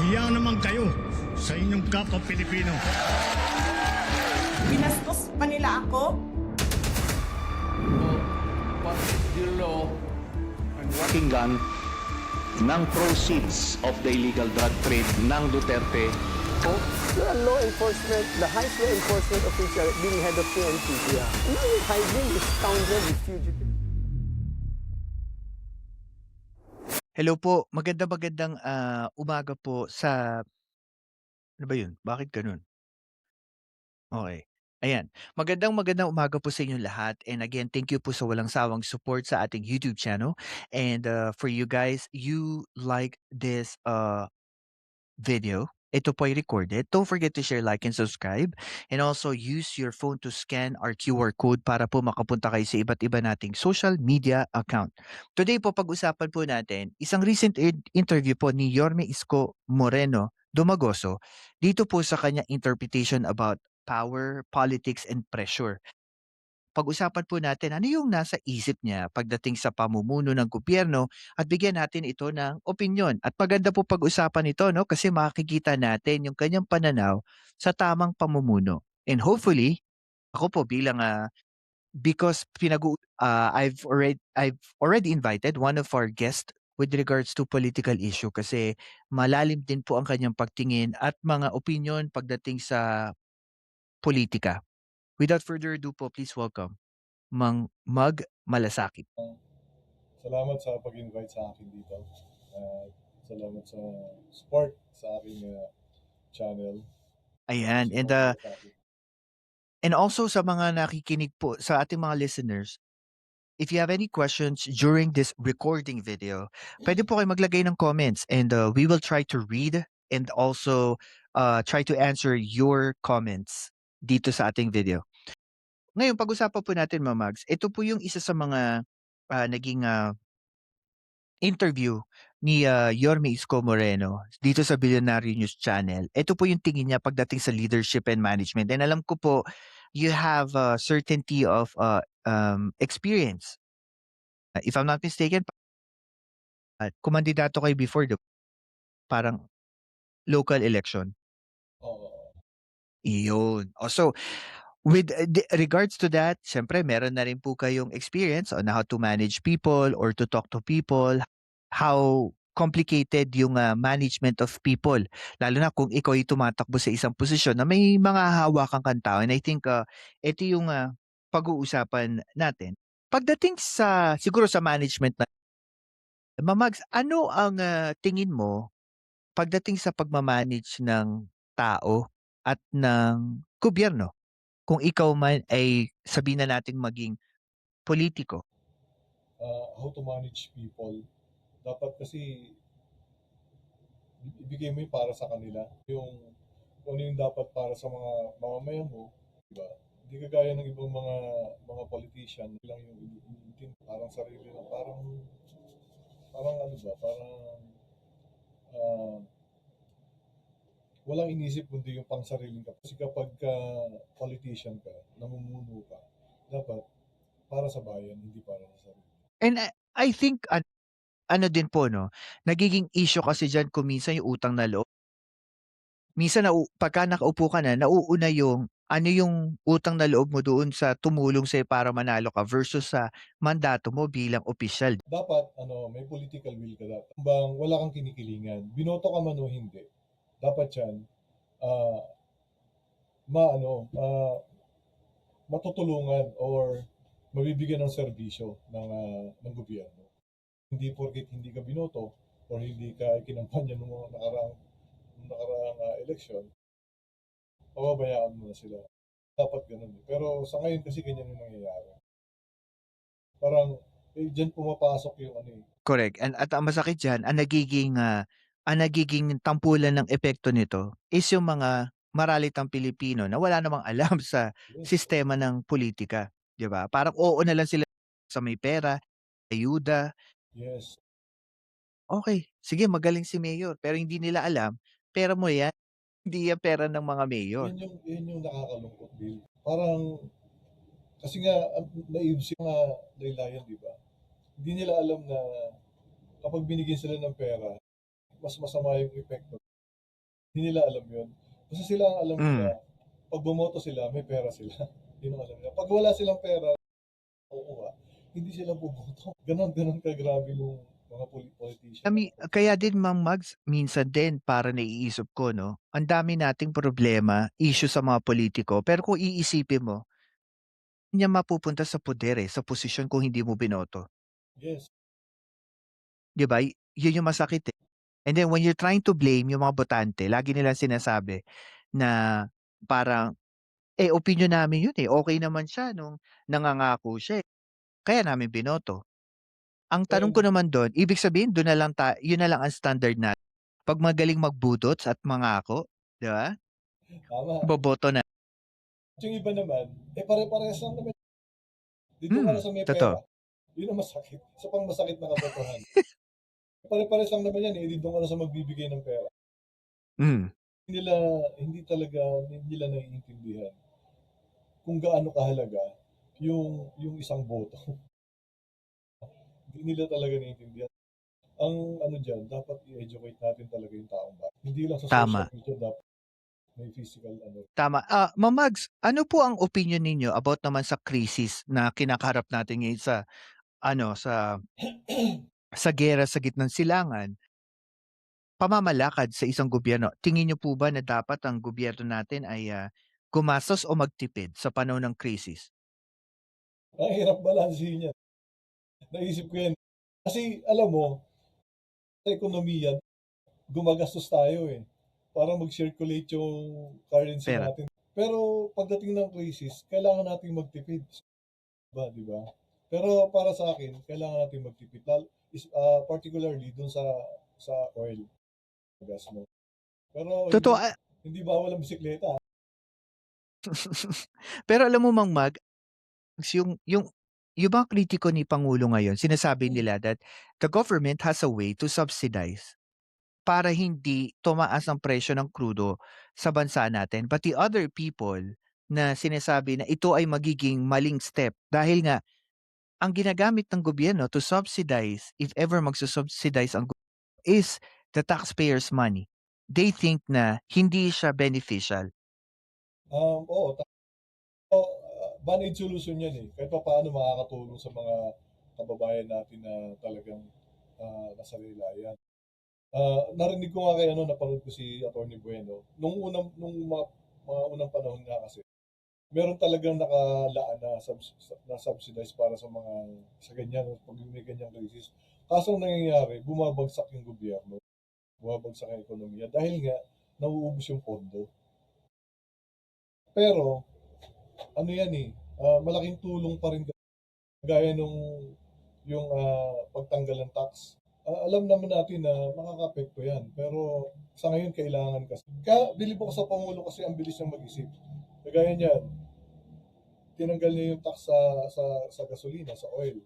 Hiya naman kayo sa inyong kapwa Pilipino. Binastos pa nila ako. What is the law and what Pakinggan ng proceeds of the illegal drug trade ng Duterte. You're a law enforcement, the highest law enforcement official being head of PNP. Yeah. Now you're hiding this scoundrel, this fugitive. Hello po, magandang umaga po sa ano ba 'yun? Bakit gano'n? Okay. Ayan, magandang umaga po sa inyong lahat and again thank you po sa walang sawang support sa ating YouTube channel and, for you guys, you like this, video, ito po ay recorded. Don't forget to share, like, and subscribe and also use your phone to scan our QR code para po makapunta kayo sa iba't iba nating social media account. Today po pag-usapan po natin isang recent interview po ni Yorme Isko Moreno Dumagoso dito po sa kanyang interpretation about power, politics, and pressure. Pag-usapan po natin ano yung nasa isip niya pagdating sa pamumuno ng gobyerno at bigyan natin ito ng opinyon. At maganda po pag-usapan ito, no, kasi makikita natin yung kanyang pananaw sa tamang pamumuno. And hopefully, ako po bilang because I've already invited one of our guests with regards to political issue kasi malalim din po ang kanyang pagtingin at mga opinion pagdating sa politika. Without further ado po, please welcome Mang Mag Malasakit. Salamat sa pag-invite sa akin dito. Salamat sa support sa aking channel. Ayan, and also sa mga nakikinig po, sa ating mga listeners, if you have any questions during this recording video, pwede po kayo maglagay ng comments and we will try to read and also try to answer your comments dito sa ating video. Ngayon, pag-usapan po natin, Mamags, ito po yung isa sa mga naging interview ni Yorme Isko Moreno dito sa Billionaire News Channel. Ito po yung tingin niya pagdating sa leadership and management. And alam ko po, you have a certainty of experience. If I'm not mistaken, kumandidato kayo before the parang local election. Oo. Iyon. So, with regards to that, syempre meron na rin po kayong experience on how to manage people or to talk to people, how complicated yung management of people. Lalo na kung ikaw ay tumatakbo sa isang posisyon na may mga hahawakan kang tao. And I think ito yung pag-uusapan natin. Pagdating sa, siguro sa management na, Mamags, ano ang tingin mo pagdating sa pagmamanage ng tao at ng gobyerno? Kung ikaw man ay sabihin na nating maging politiko. How to manage people. Dapat kasi ibigay mo yung para sa kanila. Kung ano yung dapat para sa mga mamamayan mo. Diba? Hindi kagaya ng ibang mga politician. Lang yung iniintindi. Parang sarili lang. Parang ano ba? Parang walang inisip kundi yung pang sariling ka. Kasi kapag politician ka, namumuno ka, dapat para sa bayan, hindi para sa sarili. And I think ano din po, no, nagiging issue kasi diyan kung minsan yung utang na loob. Minsan pagka nakaupo ka na, nauuna yung ano yung utang na loob mo doon sa tumulong sa'yo para manalo ka versus sa mandato mo bilang opisyal. Dapat may political will ka dapat. Bang wala kang kinikilingan, binoto ka man o hindi, dapat yan ah matutulungan or mabibigyan ng serbisyo ng gobyerno. Hindi porket hindi ka binoto or hindi ka kinampanya ng mga nakaraang eleksyon, pababayaan mo na sila. Dapat ganun. Pero sa ngayon kasi ganyan yung nangyayari. Parang diyan pumapasok yung Correct. And at ang masakit diyan, ang nagiging tampulan ng epekto nito is yung mga maralitang Pilipino na wala namang alam sa Yes. sistema ng politika, 'di ba? Parang oo na lang sila sa may pera, ayuda. Yes. Okay, sige magaling si mayor, pero hindi nila alam, pera mo 'yan, hindi 'yan pera ng mga mayor. Yan yung nakakalungkot, Bill. Parang kasi nga naive si mga laylayan, di ba? Hindi nila alam na kapag binigyan sila ng pera, mas masama yung epekto. Hindi nila alam yun. Kasi sila ang alam nila, Mm. pag bumoto sila, may pera sila. Yun ang alam nila. Pag wala silang pera, kukuha, hindi sila bumoto. Ganon kagrabe yung mga politician. Kaya din Ma'am Mags, minsan din para naiisip ko 'no, ang dami nating problema, issue sa mga politiko, pero kung iisipin mo, hindi yan mapupunta sa poder, sa posisyon kung hindi mo binoto, Yes. 'di ba? Yun yung masakit, eh. And then when you're trying to blame yung mga botante, lagi nilang sinasabi na parang, opinyon namin yun, okey naman siya nung nangangako siya, kaya namin binoto. Ang tanong ko Pero, naman dun, ibig sabihin dun na lang yun na lang ang standard natin. 'Pag magaling magbudots at mangako, 'di ba? tama. Boboto na. At yung iba naman, pare-parehas lang naman. Dito ka na sa may Totoo. pera. Yun ang masakit. Isa pang masakit na katotohanan. Pare-parehas lang naman yan, dito ka na sa magbibigay ng pera. Hmm, Nila, hindi talaga nila naiintindihan kung gaano kahalaga yung isang boto. Hindi nila talaga naiintindihan. Ang ano diyan, dapat i-educate natin talaga yung taong bayan. Hindi lang sa social tama, media, dapat may physical ano. tama. Ma'am Mags, ano po ang opinyon ninyo about naman sa krisis na kinakaharap natin ngayon sa ano, sa giyera sa gitnang silangan, pamamalakad sa isang gobyerno? Tingin niyo po ba na dapat ang gobyerno natin ay, gumastos o magtipid sa panahon ng krisis? Ang hirap balansehin yan. Naisip ko yan. Kasi alam mo, sa ekonomiya, gumagastos tayo para mag-circulate yung currency Pera. natin. Pero pagdating ng crisis, kailangan nating magtipid. Di ba? Pero para sa akin, kailangan nating magtipid. Particularly dun sa oil, gas mo. Pero Totoo, hindi bawal ang bisikleta. pero alam mo Mang Mag, yung mga kritiko ni Pangulo ngayon, sinasabi nila that the government has a way to subsidize para hindi tumaas ang presyo ng krudo sa bansa natin. But the other people na sinasabi na ito ay magiging maling step dahil nga ang ginagamit ng gobyerno to subsidize, if ever magsusubsidize ang is the taxpayers' money. They think na hindi siya beneficial. Oo, band-aid solution yan Kahit pa paano makakatulong sa mga kababayan natin na talagang nasa laylayan. Narinig ko nga kay napanood ko si Attorney Bueno. Nung mga unang panahon nga kasi, meron talagang nakalaan na subsidize para sa mga sa ganyan, pag may ganyang crisis. Kaso ang nangyayari, bumabagsak yung gobyerno, bumabagsak ang ekonomiya dahil nga nauubos yung pondo. Pero ano yan malaking tulong pa rin gaya nung yung pagtanggal ng tax. Alam naman natin na makakapekto yan. Pero sa ngayon, kailangan kasi. Kaya bilib ako sa Pangulo kasi ang bilis niyang mag-isip. Kagaya niyan, tinanggal niya yung tax sa gasolina, sa oil.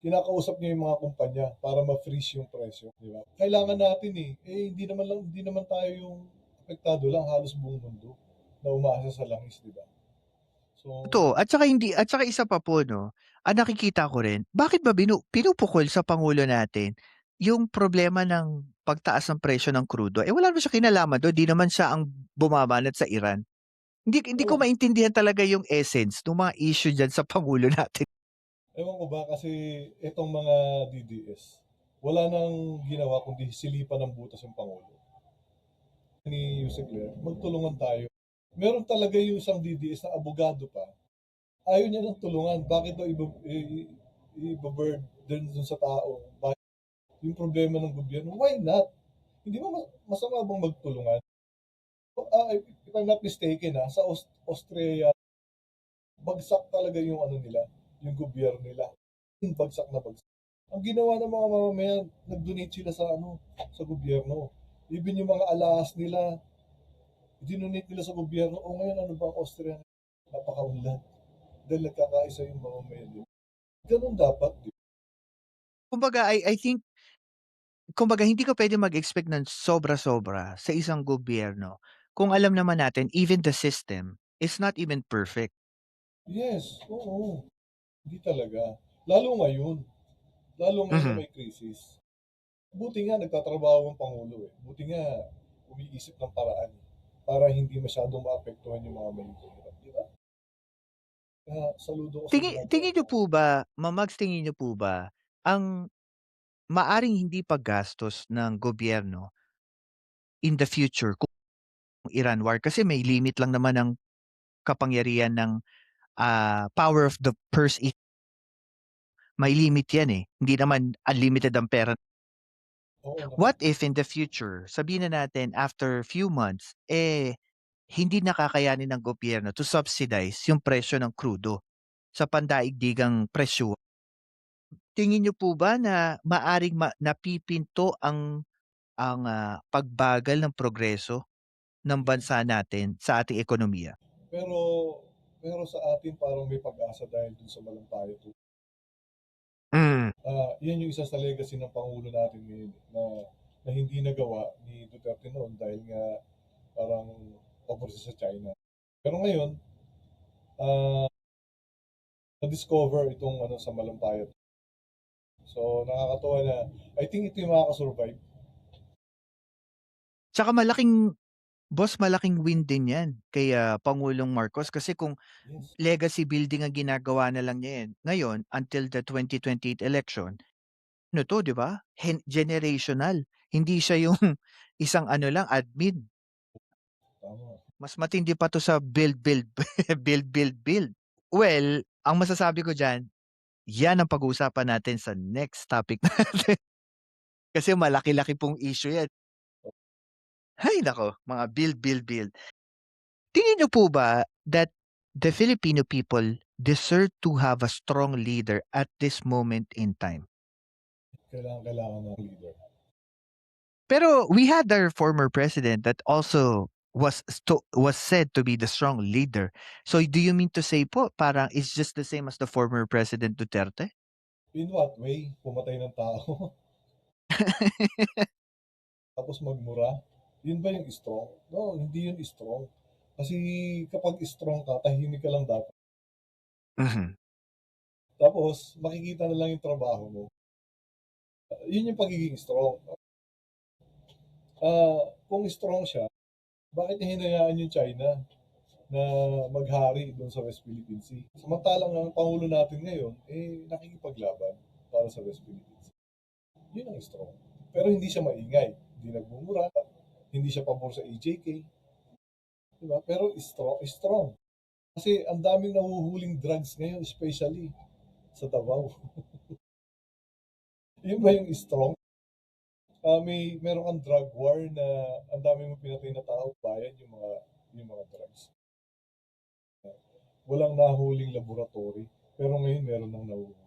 Kinakausap niya yung mga kumpanya para ma-freeze yung presyo. Di ba? Kailangan natin hindi naman tayo yung apektado lang, halos buong mundo na umaasa sa langis, di ba? So, Totoo, at saka isa pa po 'no, ang nakikita ko rin, bakit ba pinupukol sa pangulo natin yung problema ng pagtaas ng presyo ng krudo, wala naman siya kinalaman dun, 'di naman siya ang bumabanat sa Iran. Hindi ko ewan, maintindihan talaga yung essence nung mga issue diyan sa pangulo natin. ewan ko ba kasi itong mga DDS, wala nang ginawa kundi silipan ng butas yung Pangulo. Ni Yusek Ler, magtulungan tayo. Meron talaga yung isang DDS na abogado pa. Ayaw niya ng tulungan. Bakit daw i-burden dun sa tao? Bakit yung problema ng gobyerno? Why not? Hindi ba masama bang magtulungan? If I'm not mistaken sa Austria, bagsak talaga yung nila, yung gobyerno nila. Bagsak na bagsak. Ang ginawa ng mga mamamayan, nag-donate sila sa gobyerno. Even yung mga alahas nila, dinonate nila sa gobyerno. O ngayon, ano ba ang Austria? Napakaunlad. Dahil nagkakaisa yung mamamayan. Ganun dapat. Kumbaga I think hindi ka puwedeng mag-expect ng sobra-sobra sa isang gobyerno kung alam naman natin even the system is not even perfect. Yes, oo. Hindi talaga. Lalo ngayon. Lalo ngayon na Mhm. may krisis. Buti nga nagtatrabaho ang Pangulo Buti nga umiisip ng paraan para hindi masyadong maapektuhan yung mga mahihirap, di ba? Kaya saludo ko sa Tingin ginagawa tingin niyo niya. po ba, Mamags, tingin niyo po ba ang maaring hindi paggastos ng gobyerno in the future kung Iran war kasi may limit lang naman ang kapangyarihan ng, power of the purse may limit 'yan, eh, hindi naman unlimited ang pera. Oo naman. What if in the future, sabihin na natin after few months, hindi na kakayanin ng gobyerno to subsidize yung presyo ng krudo sa pandaigdigang presyo. Tingin niyo po ba na maaring napipinto ang pagbagal ng progreso ng bansa natin sa ating ekonomiya? Pero pero sa atin parang may pag-asa dahil dun sa Malampaya 2. Hmm. Yan yung isa sa legacy ng Pangulo natin ngayon na hindi nagawa ni Duterte noon dahil nga parang over siya sa China. Pero ngayon, ah, na-discover itong ano sa Malampaya 2. So nakakatuwa na I think ito yung makaka-survive. Tsaka malaking win din 'yan kay, Pangulong Marcos kasi kung Yes. legacy building ang ginagawa na lang niya, ngayon until the 2028 election, ano 'to, 'di ba? Generational. Hindi siya yung isang ano lang, admin. Tama. Mas matindi pa 'to sa build, build, build, build, build. Well, ang masasabi ko diyan, 'yan ang pag-uusapan natin sa next topic natin kasi malaki-laki pong issue 'yan. Hay naku, mga build, build, build. Tingin niyo po ba that the Filipino people deserve to have a strong leader at this moment in time? Kailangan ng leader. Pero we had our former president that also was said to be the strong leader. So do you mean to say po parang it's just the same as the former President Duterte? In what way? Pumatay ng tao? Tapos magmura? Yun ba yung strong? No, hindi yun strong. Kasi kapag strong ka, tahimik ka lang dapat. Mhm. Tapos, makikita na lang yung trabaho mo. Yun yung pagiging strong. Kung strong siya, bakit niya hinayaan yung China na maghari doon sa West Philippine Sea? Samantalang ang Pangulo natin ngayon, nakikipaglaban para sa West Philippine Sea. Yun ang strong. Pero hindi siya maingay. Hindi nagmumura. Hindi siya pabor sa AJK. Diba? Pero strong. Kasi ang daming nahuhuling drugs ngayon, especially sa Davao. Yun ba yung strong? Meron kang drug war na ang dami mong pinatay na tao, bayan yung mga drugs. Walang nahuling laboratory, pero ngayon meron nang nahuhuli.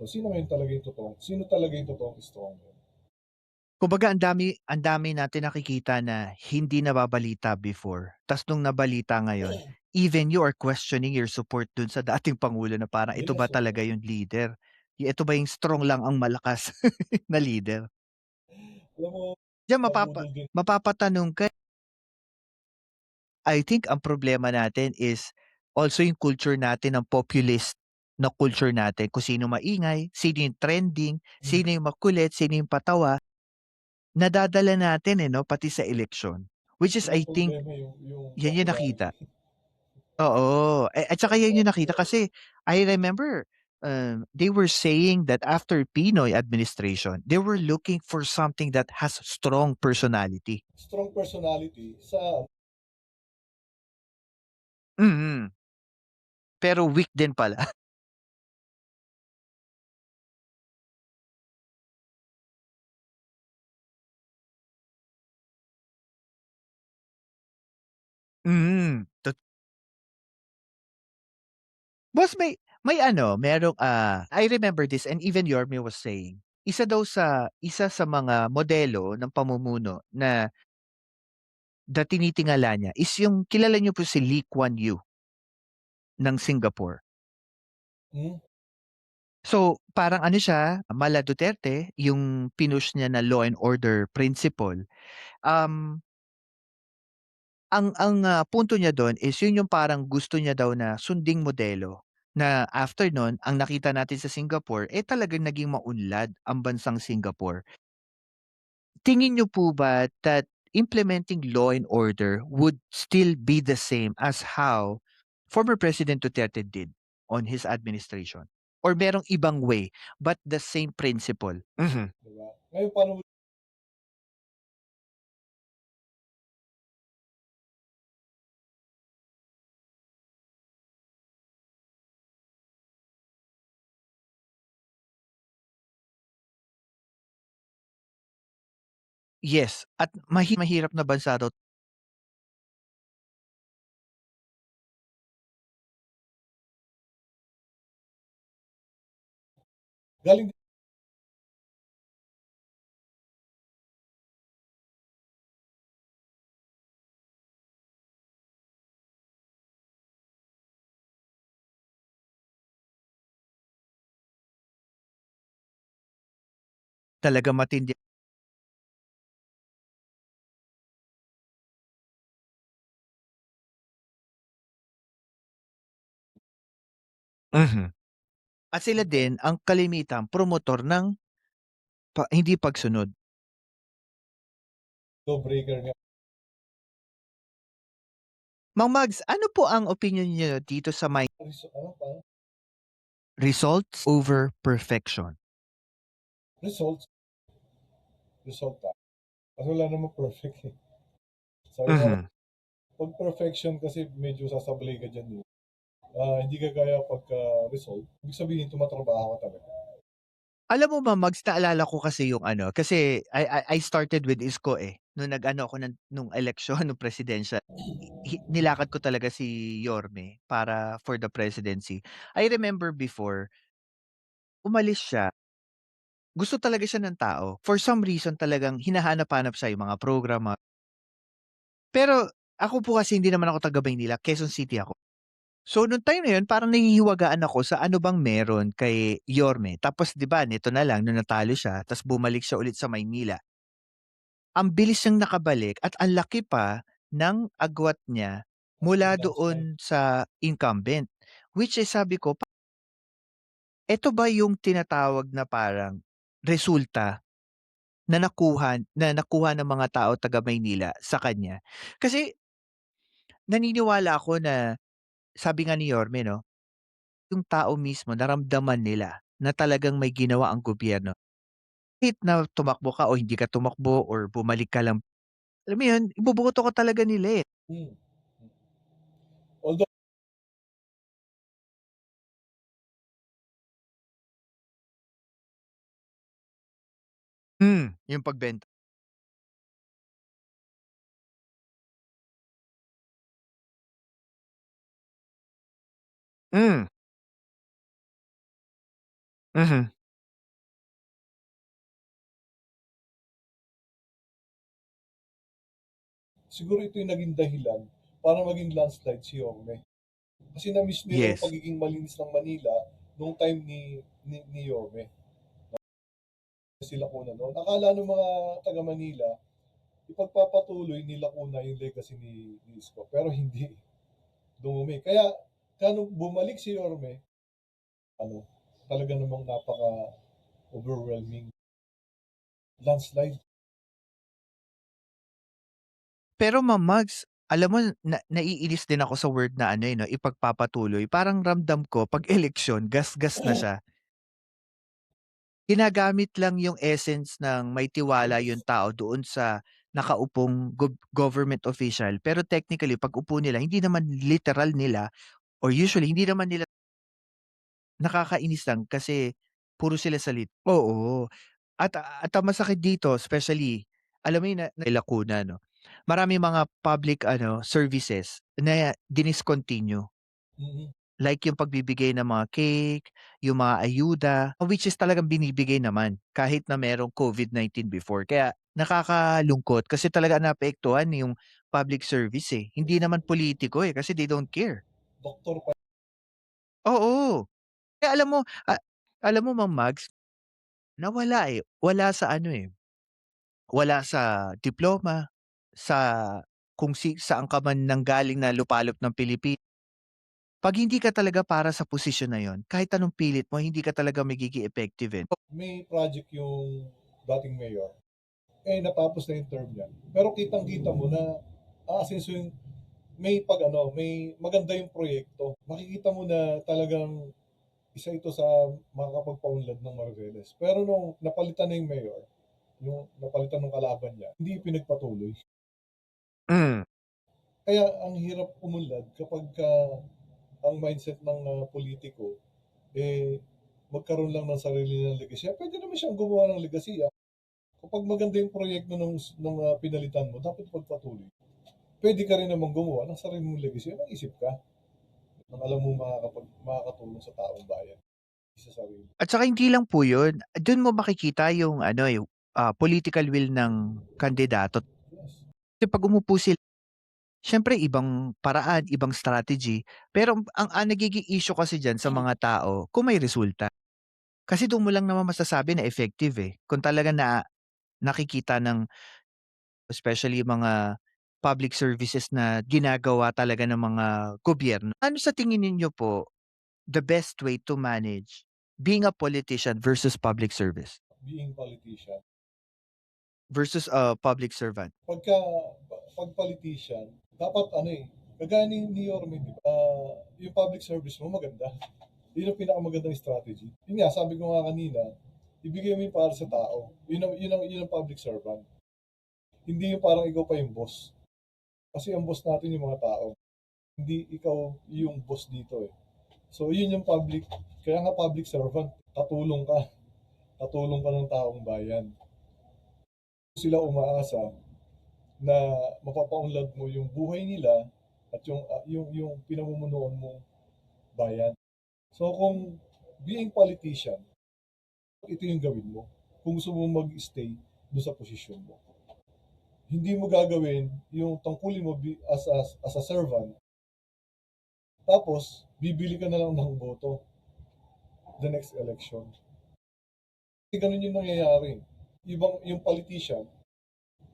So, sino talaga yung totoong strong ngayon? Kumbaga ang dami natin nakikita na hindi nababalita before. Tas nung nabalita ngayon, even you are questioning your support dun sa dating pangulo na parang ito ba Yes, talaga yung leader? Ito ba yung strong lang ang malakas na leader? alam mo, Diyan nabudol din. mapapatanong ka. I think ang problema natin is also yung culture natin ng populist na culture natin. Kung sino maingay, sino yung trending, sino yung makulit, sino yung patawa, nadadala natin 'no, pati sa eleksyon. Which is Yung I think problema yung yan yung popularity. nakita. Oo, at saka yan yung nakita kasi I remember, they were saying that after Pinoy administration, they were looking for something that has strong personality. Strong personality sa Mm. Pero weak din pala. Mm. Boss may ano, merong, I remember this and even Yorme was saying, isa sa mga modelo ng pamumuno na tinitingala niya is yung kilala niyo po si Lee Kuan Yew ng Singapore. hmm, So, parang ano siya, mala Duterte, yung pinush niya na law and order principle. Um, ang punto niya dun is yun yung parang gusto niya daw na sunding modelo, na after nun ang nakita natin sa Singapore, talagang naging maunlad ang bansang Singapore. tingin niyo po ba that implementing law and order would still be the same as how former President Duterte did on his administration? Or merong ibang way but the same principle? Mhm. Di ba? Ngayon, paano mo Yes, at mahirap na bansa daw galing talaga matindi. Mhm. At sila din ang kalimitang promotor ng hindi pagsunod. lawbreaker nga. Mang Mags, ano po ang opinyon niyo dito sa may Ano pa? results over perfection? Results. Result tayo. Kasi wala namang perfect eh. So, Mhm. pag perfection kasi medyo sasablay ka dyan eh. Hindi ka kaya pagka result. Ibig sabihin, tumatrabaho ka talaga. Alam mo ba, Mags, naalala ko kasi yung ano, kasi I started with Isko eh. Nung nag-ano ako nung eleksyon, nung presidential, nilakad ko talaga si Yorme para for the presidency. I remember before, umalis siya. Gusto talaga siya ng tao. For some reason talagang hinahanap-hanap siya yung mga programa. Pero ako po kasi hindi naman ako taga Maynila, Quezon City ako. So nung time na yun, parang nangihiwagaan ako sa ano bang meron kay Yorme. Tapos 'di ba, nito na lang nung natalo siya, tapos bumalik siya ulit sa Maynila. Ang bilis niyang nakabalik at ang laki pa ng agwat niya mula Landslide. doon sa incumbent. Which is sabi ko, eto ba yung tinatawag na parang resulta na nakuha ng mga tao taga Maynila sa kanya? Kasi naniniwala ako na sabi nga ni Yorme 'no, yung tao mismo naramdaman nila na talagang may ginawa ang gobyerno. Kahit na tumakbo ka o hindi ka tumakbo or bumalik ka lang, alam mo yun, iboboto ka talaga nila, eh. Hmm. Although, Yung pagbenta. Hmm, mhm. siguro ito yung naging dahilan para maging landslide si Yorme. Kasi na-miss nila yung Yes. pagiging malinis ng Manila nung time ni Yorme. Sila kuna noon. Akala ng mga taga Manila, ipagpapatuloy nila kuna yung legacy ni Isko. Pero hindi. Dumumi. Kaya, kanong bumalik si Yorme, ano, talaga namang napaka-overwhelming landslide. Pero Ma'am Mags, alam mo naiinis din ako sa word na ano, eh, 'no, ipagpapatuloy. Parang ramdam ko 'pag eleksyon gasgas na siya. Ginagamit lang yung essence ng may tiwala yung Yes. tao doon sa nakaupong government official. Pero technically 'pag upo nila hindi naman literal nila or usually hindi naman nila nakakainis lang kasi puro sila oo. At ang masakit dito especially, alam mo yun na Lacuna 'no, maraming mga public ano, services na diniscontinue. Mhm. Like yung pagbibigay ng mga cake, yung mga ayuda, which is talagang binibigay naman kahit na merong COVID-19 before. Kaya nakakalungkot kasi talaga naapektuhan yung public service, eh. Hindi naman politiko, eh, kasi they don't care. Doktor pa. Oo. Kaya alam mo Ma'am Mags, nawala, eh. Wala sa ano, eh, wala sa diploma, sa kung saan ka man nanggaling na lupalop ng Pilipinas. 'Pag hindi ka talaga para sa posisyon na yun, kahit anong pilit mo hindi ka talaga magiging effective, eh. May project yung dating mayor. natapos na yung term niya. Pero kitang-kita mo na since yung may maganda yung proyekto. Makikita mo na talagang isa ito sa makakapagpaunlad ng Mariveles. Pero nung napalitan na yung mayor, yung napalitan ng kalaban niya, hindi pinagpatuloy. Mm. Kaya ang hirap umunlad kapag ang mindset ng politiko magkaroon lang ng sarili ng legasya. Pwede naman siyang gumawa ng legasya. Kapag maganda yung proyekto ng pinalitan mo, dapat pagpatuloy. Pwede ka rin naman gumawa ng sarili mong legasya. Mag-isip ka nang alam mo makakatulong sa taong bayan. Sa sarili. At saka hindi lang po yun, dun mo makikita yung political will ng kandidato. Yes. Kasi pag umupo sila, siyempre ibang paraan, ibang strategy, pero ang nagiging issue kasi diyan sa mga tao kung may resulta. Kasi doon mo lang naman masasabi na effective, eh, kung talagang nakikita ng especially mga public services na ginagawa talaga ng mga gobyerno. Ano sa tingin ninyo po the best way to manage being a politician versus public service Being politician. versus a public servant? Pag politician, dapat kagaya ni Yorme, di ba? Yung public service mo maganda. Yun ang pinakamagandang strategy. Yun nga, sabi ko nga kanina, ibigay mo yung para sa tao. Yun ang public servant. Hindi yung parang ikaw pa yung boss. Kasi ang boss natin yung mga tao. Hindi ikaw yung boss dito eh. So yun yung kaya nga public servant, katulong ka. Katulong ka ng taong bayan. Sila umaasa na mapapaunlad mo yung buhay nila at yung pinamumunuan mong bayan. So kung being politician, ito yung gawin mo. Kung gusto mo mag-stay doon sa posisyon mo. Hindi mo gagawin yung tungkulin mo as a servant. Tapos, bibili ka na lang ng boto the next election. Kasi ganun yung nangyayari. Yung politician,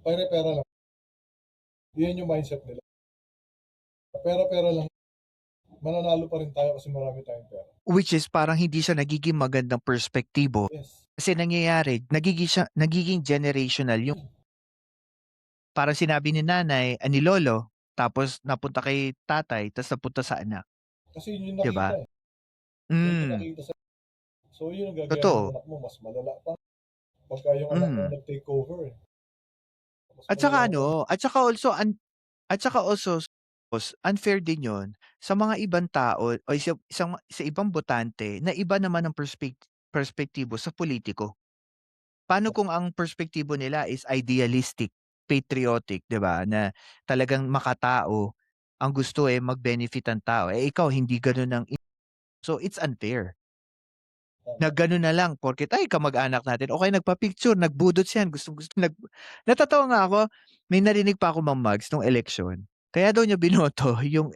pera-pera lang. Yan yung mindset nila. Pera-pera lang. Mananalo pa rin tayo kasi marami tayong pera. Which is parang hindi siya nagiging magandang perspektibo. Yes. Kasi nangyayari, nagiging generational yung parang sinabi ni nanay, ni lolo, tapos napunta kay tatay, tapos napunta sa anak. Kasi yun yung Diba? nakita eh. Yun yung Mm, nakita sa... So yun ang gagawin totoo. ng anak mo, mas malala pa. Pagka yung anak mo nag-take over eh. Mas At saka malala pa. at saka also, unfair din yon sa mga ibang tao o sa ibang botante na iba naman ang perspektibo sa politiko. Paano kung ang perspektibo nila is idealistic, patriotic, 'di ba? Na talagang makatao, ang gusto mag-benefit ang tao. Eh ikaw hindi ganoon ang so it's unfair. Na gano'n na lang porket, ay kamag-anak natin o kaya nagpa-picture, nagbudot siyan, gustong-gusto natatawa nga ako, may narinig pa ako Ma'am Mags nung eleksyon, kaya daw niya binoto yung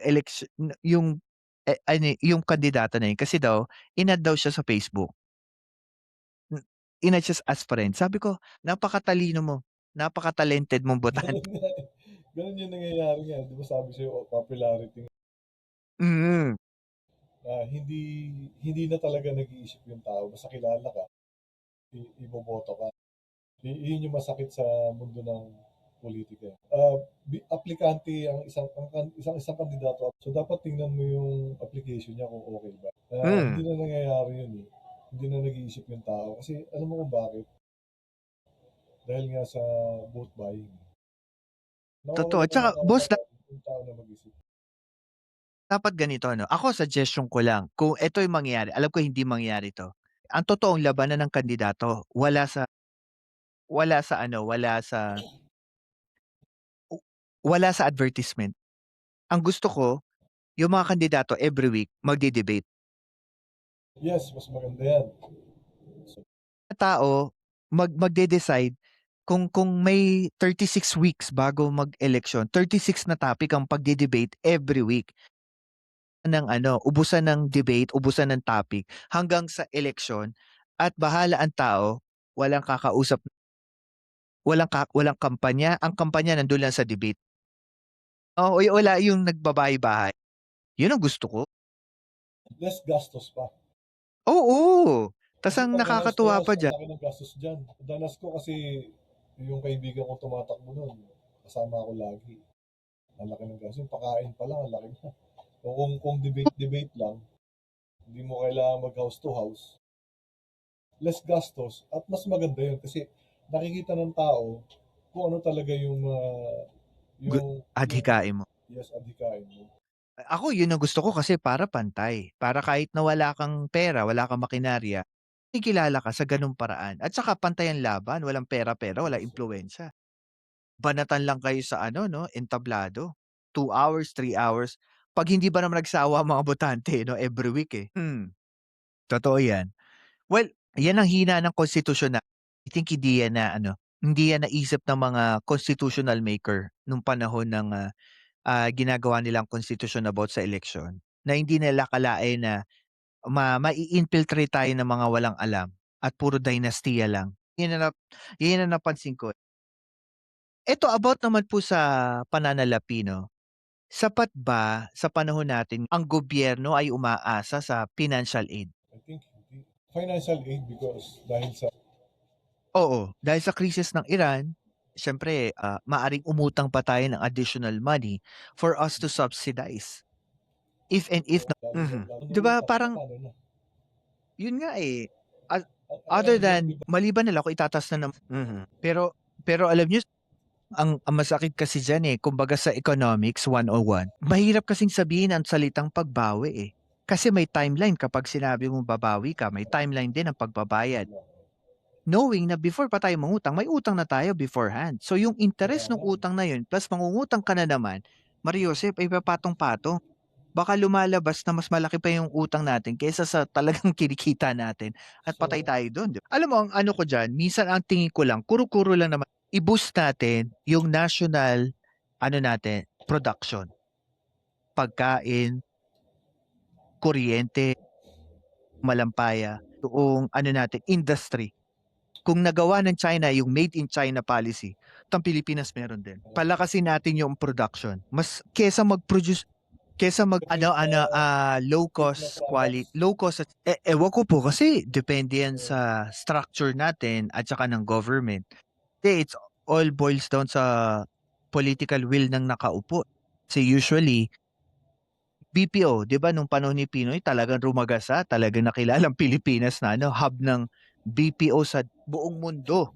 kandidato na yun kasi daw in-add daw siya sa Facebook. In-add siya as friend. Sabi ko, napakatalino mo, napaka-talented mong botante. Ganun nga eh. Ganun yung nangyayari nga. Di ba sabi sa'yo, popularity. Mm. Hindi na talaga nag-iisip yung tao. Basta kilala ka, iboboto ka. Yun yung masakit sa mundo ng politika. Aplikante ang isang kandidato. So dapat tingnan mo yung application niya kung okay ba. Hindi na nangyayari yun eh. Hindi na nag-iisip yung tao. Kasi alam mo kung bakit? Dahil nga sa vote buying. Totoo. At Nawawala saka, na boss, yung tao na mag-isip. dapat ganito ako suggestion ko lang, kung ito yung mangyayari, alam ko hindi mangyayari 'to. Ang totoong labanan ng kandidato wala sa advertisement. Ang gusto ko, yung mga kandidato every week magde-debate. Yes, mas maganda yan. Tao magde-decide kung may 36 weeks bago mag-eleksyon, 36 na topic ang pagde-debate every week. Ubusan ng debate, ubusan ng topic hanggang sa eleksyon at bahala ang tao, walang kakausap, walang kampanya, ang kampanya nandun lang sa debate. Oo, wala yung nagbabahay-bahay. Yun ang gusto ko. Less gastos pa. Oo, tas Kasi ang pag nakakatuwa pa ang diyan laki ng gastos dyan. Danas ko kasi yung kaibigan ko tumatakbo nun, kasama ako lagi. Ang laki ng gas. Yung pakain pa lang, ang laki na. So, kung debate lang, hindi mo kailangan mag-house to house, less gastos, at mas maganda yun kasi nakikita ng tao kung ano talaga yung Adhikain mo. yes, adhikain mo. Ako, yun ang gusto ko kasi para pantay. Para kahit na wala kang pera, wala kang makinarya, ikilala ka sa ganung paraan. At saka pantay ang laban, walang pera-pera, wala impluwensya. Banatan lang kayo sa ano, no, entablado. 2 hours, 3 hours. Pag hindi ba naman nagsawa ang mga botante, no, every week eh. Totoo yan. Well, yan ang hina ng konstitusyon na. I think hindi yan na, hindi yan naisip ng mga constitutional maker nung panahon ng ginagawa nilang constitution about sa election. Na hindi nila kalain na mai-infiltrate tayo ng mga walang alam at puro dynastiya lang. Yan ang napansin ko. Ito about naman po sa pananalapi, no? Sapat ba sa panahon natin ang gobyerno ay umaasa sa financial aid? I think hindi. Financial aid because dahil sa Oo, dahil sa krisis ng Iran, siyempre maaring umutang pa tayo ng additional money for us to subsidize. If and if na, di ba parang paano na? yun nga eh. Ang- Other ang- than maliban nila kung itatas na naman. Pero alam niyo ang masakit kasi diyan eh, kumbaga sa economics 101. Mahirap kasing sabihin ang salitang pagbawi eh. Kasi may timeline kapag sinabi mong babawi ka, may timeline din ang pagbabayad. Knowing na before pa tayo mangutang, may utang na tayo beforehand. So yung interest ng utang na yun, plus mangungutang ka na naman, Mario Joseph, ay papatong-patong. Baka lumalabas na mas malaki pa yung utang natin kaysa sa talagang kinikita natin at patay tayo doon. Alam mo, ang ano ko dyan, minsan ang tingin ko lang, kuro-kuro lang naman, i-boost natin yung national, natin, production. Pagkain, kuryente, malampaya, yung natin, industry. Kung nagawa ng China yung made in China policy, itong Pilipinas meron din. Palakasin natin yung production. Mas kesa mag-produce, kesa low cost quality, low cost, ewan ko po kasi depende yan sa structure natin at saka ng government. It's all boils down sa political will ng nakaupo. Kasi usually, BPO, di ba nung panahon ni Pinoy, talagang rumagasa, talagang nakilalang Pilipinas na hub ng BPO sa buong mundo.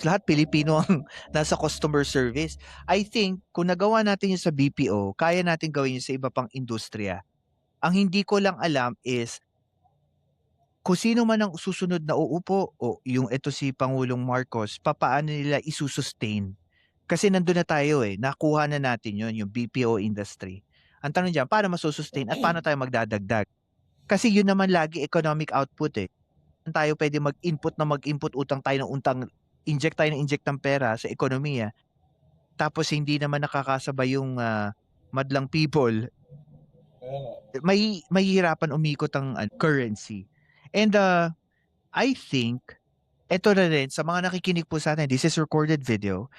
Lahat Pilipino ang nasa customer service. I think, kung nagawa natin yun sa BPO, kaya natin gawin yun sa iba pang industriya. Ang hindi ko lang alam is, kung sino man ang susunod na uupo, o yung ito si Pangulong Marcos, papaano nila isusustain? Kasi nandun na tayo nakuha na natin yun, yung BPO industry. Ang tanong dyan, paano masusustain at paano tayo magdadagdag? Kasi yun naman lagi economic output tayo pwede mag-input, utang tayo ng utang, inject tayo ng pera sa ekonomiya, tapos hindi naman nakakasabay yung madlang people, Kaya nga, may mahihirapan umikot ang currency. And I think, eto na rin, sa mga nakikinig po sa atin, this is recorded video,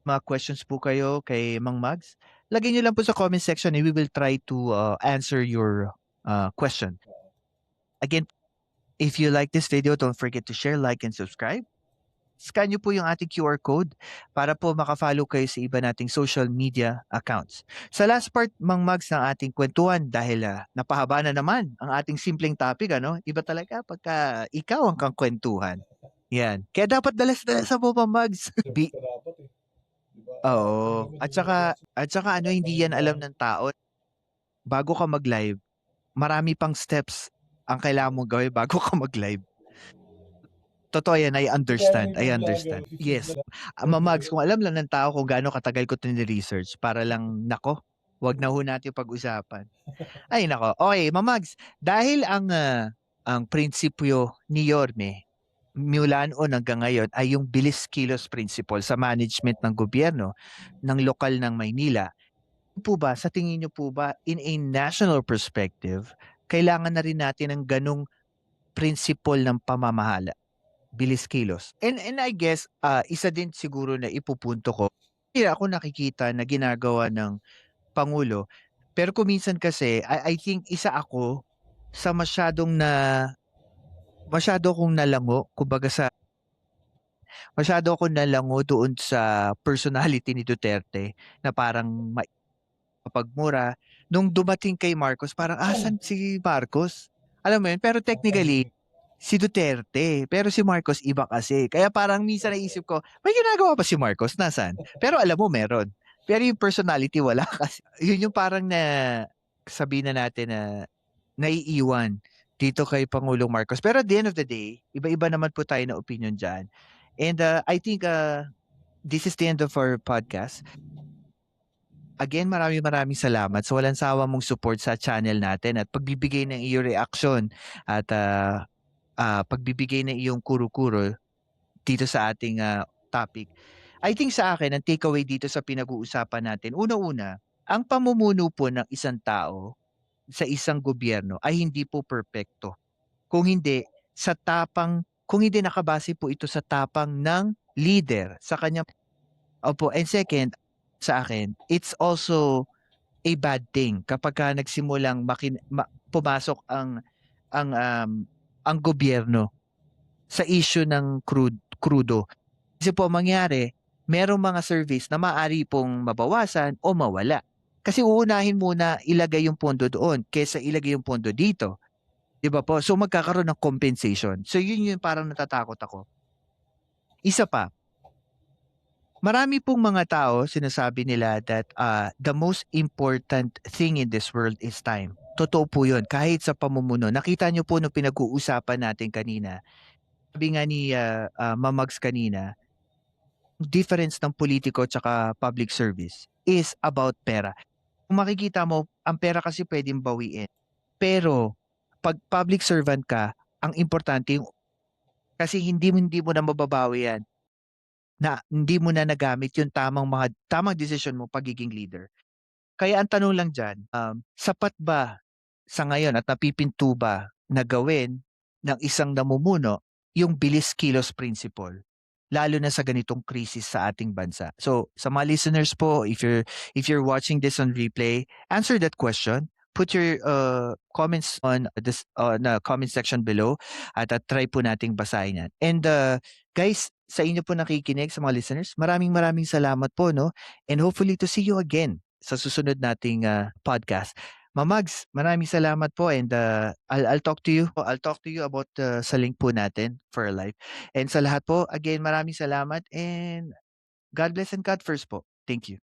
mga questions po kayo kay Mang Mags, lagyan nyo lang po sa comment section and we will try to answer your question. Again, if you like this video, don't forget to share, like, and subscribe. Scan nyo po yung ating QR code para po makafollow kayo sa iba nating social media accounts. Sa last part, Mang Mags, ng ating kwentuhan, dahil napahaba na naman ang ating simpleng topic, iba talaga pagka ikaw ang kang kwentuhan. Yan. Kaya dapat dalas-dalas po, Mang Mags. dapat diba? Oo. At saka hindi yan alam ng tao. Bago ka mag-live, marami pang steps ang kailangan mong gawin bago ka mag-live. Totoo yan, I understand. Yes. Mamags, kung alam lang ng tao kung gaano katagal ko ito ni-research, para lang, wag na ho natin pag-usapan. Ay, nako. Okay, Mamags, dahil ang prinsipyo ni Yorme, mula noon hanggang ngayon, ay yung bilis kilos principle sa management ng gobyerno ng lokal ng Maynila. Po ba, sa tingin niyo po ba, in a national perspective, kailangan na rin natin ng ganong principle ng pamamahala? Bilis kilos. And I guess, isa din siguro na ipupunto ko, hindi ako nakikita na ginagawa ng Pangulo. Pero kuminsan kasi, I think isa ako sa masyado kong nalango, kumbaga Masyado ako nalango doon sa personality ni Duterte na parang mapagmura. Nung dumating kay Marcos, parang asan si Marcos? Alam mo yun? Pero technically, si Duterte. Pero si Marcos iba kasi. Kaya parang minsan naisip ko, may ginagawa pa si Marcos? Nasaan? Pero alam mo, meron. Pero yung personality wala kasi. Yun yung parang na sabihin na natin na naiiwan dito kay Pangulong Marcos. Pero at the end of the day, iba-iba naman po tayo na opinion dyan. And I think this is the end of our podcast. Again, maraming salamat sa walang sawa mong support sa channel natin at pagbibigay ng iyong reaction at pagbibigay ng iyong kuro-kuro dito sa ating topic. I think sa akin, ang takeaway dito sa pinag-uusapan natin, una-una, ang pamumuno po ng isang tao sa isang gobyerno ay hindi po perpekto. Kung hindi nakabase po ito sa tapang ng leader sa kanyang. Opo, and second, sa akin, it's also a bad thing kapag ka nagsimulang pumasok ang gobyerno sa issue ng krudo. Kasi po mangyari, merong mga service na maaari pong mabawasan o mawala. Kasi uunahin muna ilagay yung pondo doon kaysa ilagay yung pondo dito. 'Di ba po? So magkakaroon ng compensation. So yun yung parang natatakot ako. Isa pa, marami pong mga tao sinasabi nila that the most important thing in this world is time. Totoo po yun. Kahit sa pamumuno. Nakita nyo po nung pinag-uusapan natin kanina. Sabi nga ni Mamags kanina, difference ng politiko at public service is about pera. Kung makikita mo, ang pera kasi pwedeng bawiin. Pero pag public servant ka, ang importante yung kasi hindi mo na mababawi yan na hindi mo na nagamit yung tamang desisyon mo pagiging leader. Kaya ang tanong lang dyan, sapat ba sa ngayon at napipinto ba na gawin ng isang namumuno yung bilis kilos principle? Lalo na sa ganitong krisis sa ating bansa. So, sa mga listeners po, if you're watching this on replay, answer that question. Put your comments on this na comment section below at try po nating basahin yan. And guys, sa inyo po nakikinig sa mga listeners, maraming salamat po, no? And hopefully to see you again sa susunod nating podcast. Mamags, maraming salamat po and I'll talk to you. I'll talk to you about sa link po natin for life. And sa lahat po, again, maraming salamat and God bless and God first po. Thank you.